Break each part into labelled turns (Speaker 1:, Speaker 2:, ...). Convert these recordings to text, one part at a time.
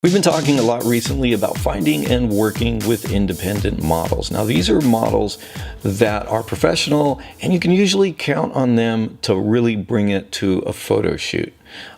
Speaker 1: We've been talking a lot recently about finding and working with independent models. Now, these are models that are professional, and you can usually count on them to really bring it to a photo shoot.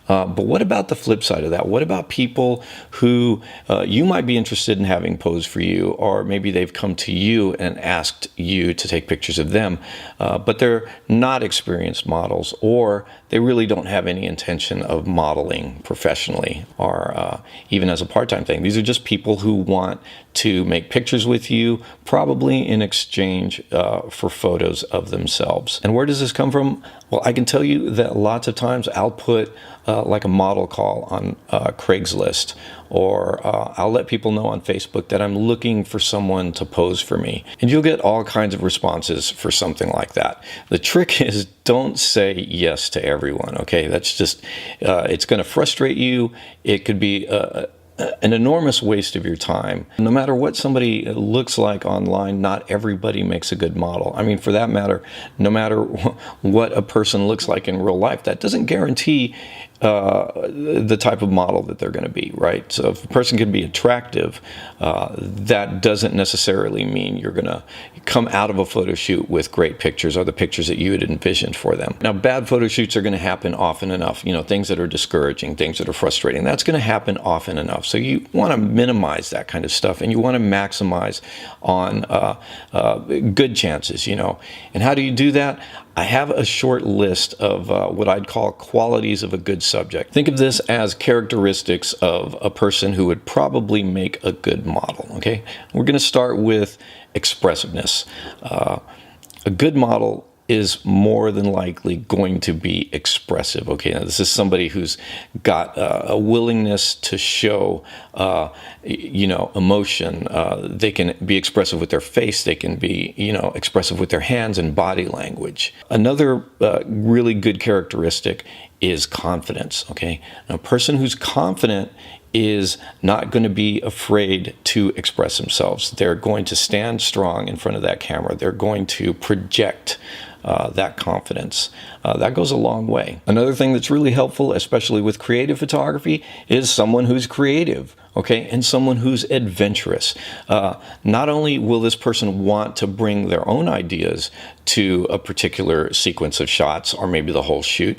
Speaker 1: But what about the flip side of that? What about people who you might be interested in having pose for you, or maybe they've come to you and asked you to take pictures of them, but they're not experienced models, or they really don't have any intention of modeling professionally or even as a part-time thing. These are just people who want to make pictures with you, probably in exchange for photos of themselves. And where does this come from? Well, I can tell you that lots of times I'll put like a model call on Craigslist, or I'll let people know on Facebook that I'm looking for someone to pose for me. And you'll get all kinds of responses for something like that. The trick is, don't say yes to everyone, okay? That's just, it's gonna frustrate you. It could be an enormous waste of your time. No matter what somebody looks like online, not everybody makes a good model. I mean, for that matter, no matter what a person looks like in real life, that doesn't guarantee the type of model that they're going to be, right? So if a person can be attractive, that doesn't necessarily mean you're going to come out of a photo shoot with great pictures or the pictures that you had envisioned for them. Now, bad photo shoots are going to happen often enough. You know, things that are discouraging, things that are frustrating, that's going to happen often enough. So you want to minimize that kind of stuff, and you want to maximize on good chances, you know. And how do you do that? I have a short list of what I'd call qualities of a good subject. Think of this as characteristics of a person who would probably make a good model, okay? We're going to start with expressiveness. A good model is more than likely going to be expressive. Okay, now this is somebody who's got a willingness to show, you know, emotion. They can be expressive with their face. They can be, you know, expressive with their hands and body language. Another really good characteristic is confidence. Okay, now, a person who's confident is not going to be afraid to express themselves. They're going to stand strong in front of that camera. They're going to project that confidence. That goes a long way. Another thing that's really helpful, especially with creative photography, is someone who's creative, okay, and someone who's adventurous. Not only will this person want to bring their own ideas to a particular sequence of shots, or maybe the whole shoot,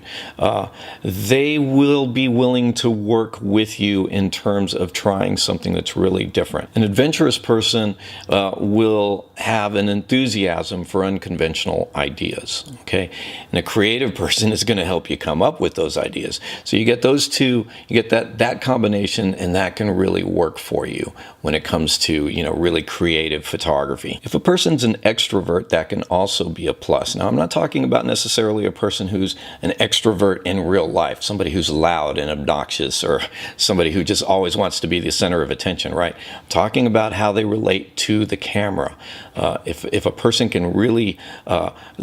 Speaker 1: they will be willing to work with you in terms of trying something that's really different. An adventurous person will have an enthusiasm for unconventional ideas, okay? And a creative person is going to help you come up with those ideas. So you get those two, you get that combination, and that can really work for you when it comes to, you know, really creative photography. If a person's an extrovert, that can also be a plus. Now, I'm not talking about necessarily a person who's an extrovert in real life, somebody who's loud and obnoxious, or somebody who just always wants to be the center of attention, right? I'm talking about how they relate to the camera. If a person can really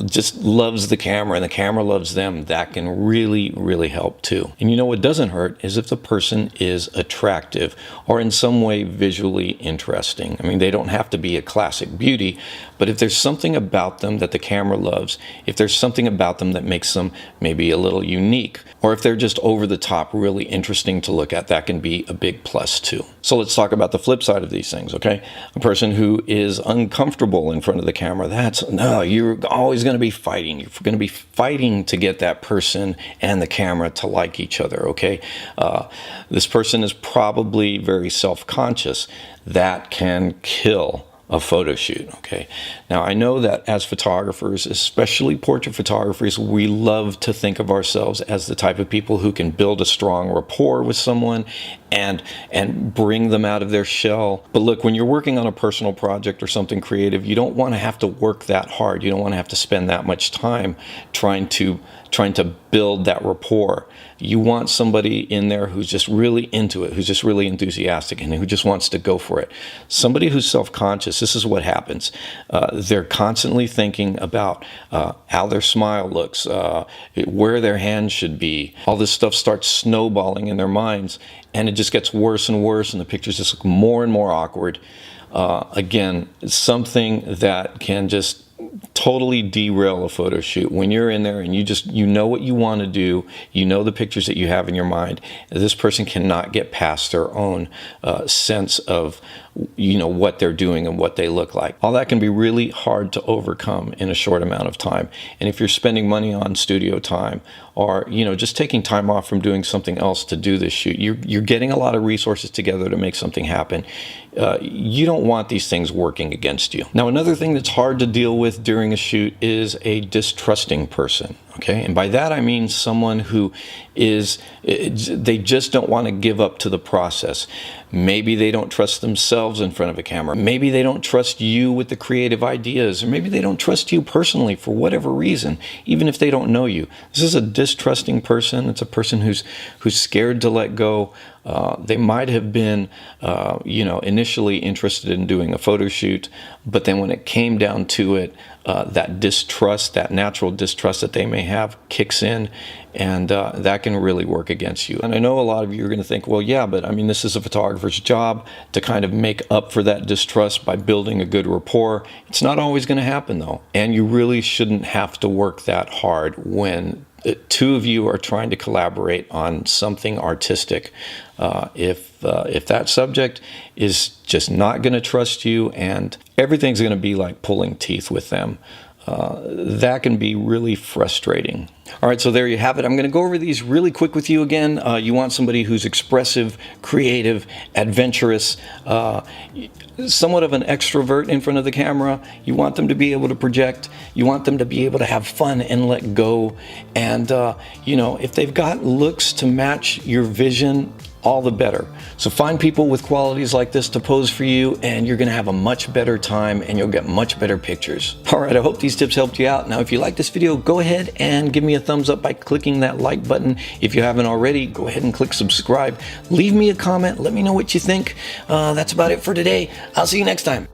Speaker 1: just loves the camera and the camera loves them, that can really, really help too. And you know what doesn't hurt is if the person is attractive or in some way visually interesting. I mean, they don't have to be a classic beauty, but if there's something about them that the camera loves, if there's something about them that makes them maybe a little unique, or if they're just over the top, really interesting to look at, that can be a big plus too. So let's talk about the flip side of these things, okay? A person who is uncomfortable in front of the camera, you're always going to be fighting. You're going to be fighting to get that person and the camera to like each other, okay? This person is probably very self-conscious. That can kill a photo shoot, okay? Now, I know that as photographers, especially portrait photographers, we love to think of ourselves as the type of people who can build a strong rapport with someone and bring them out of their shell. But look, when you're working on a personal project or something creative, you don't want to have to work that hard. You don't want to have to spend that much time trying to build that rapport. You want somebody in there who's just really into it, who's just really enthusiastic, and who just wants to go for it. Somebody who's self-conscious, this is what happens. They're constantly thinking about how their smile looks, where their hands should be. All this stuff starts snowballing in their minds, and it just gets worse and worse, and the pictures just look more and more awkward. Again, something that can just totally derail a photo shoot when you're in there and you know what you want to do, you know the pictures that you have in your mind. This person cannot get past their own sense of what they're doing and what they look like. All that can be really hard to overcome in a short amount of time. And if you're spending money on studio time, or just taking time off from doing something else to do this shoot, you're getting a lot of resources together to make something happen. You don't want these things working against you. Now, another thing that's hard to deal with during a shoot is a distrusting person. Okay, and by that I mean someone who they just don't want to give up to the process. Maybe they don't trust themselves in front of a camera. Maybe they don't trust you with the creative ideas, or maybe they don't trust you personally for whatever reason, even if they don't know you. This is a distrusting person. It's a person who's scared to let go. They might have been, initially interested in doing a photo shoot, but then when it came down to it, that distrust, that natural distrust that they may have kicks in, and that can really work against you. And I know a lot of you are going to think, well, yeah, but I mean, this is a photographer's job to kind of make up for that distrust by building a good rapport. It's not always going to happen, though, and you really shouldn't have to work that hard when two of you are trying to collaborate on something artistic. If that subject is just not going to trust you and everything's going to be like pulling teeth with them, that can be really frustrating. All right, so there you have it. I'm going to go over these really quick with you again. You want somebody who's expressive, creative, adventurous, somewhat of an extrovert in front of the camera. You want them to be able to project. You want them to be able to have fun and let go. And, if they've got looks to match your vision, all the better. So find people with qualities like this to pose for you, and you're going to have a much better time and you'll get much better pictures. All right, I hope these tips helped you out. Now, if you like this video, go ahead and give me a thumbs up by clicking that like button. If you haven't already, go ahead and click subscribe. Leave me a comment. Let me know what you think. That's about it for today. I'll see you next time.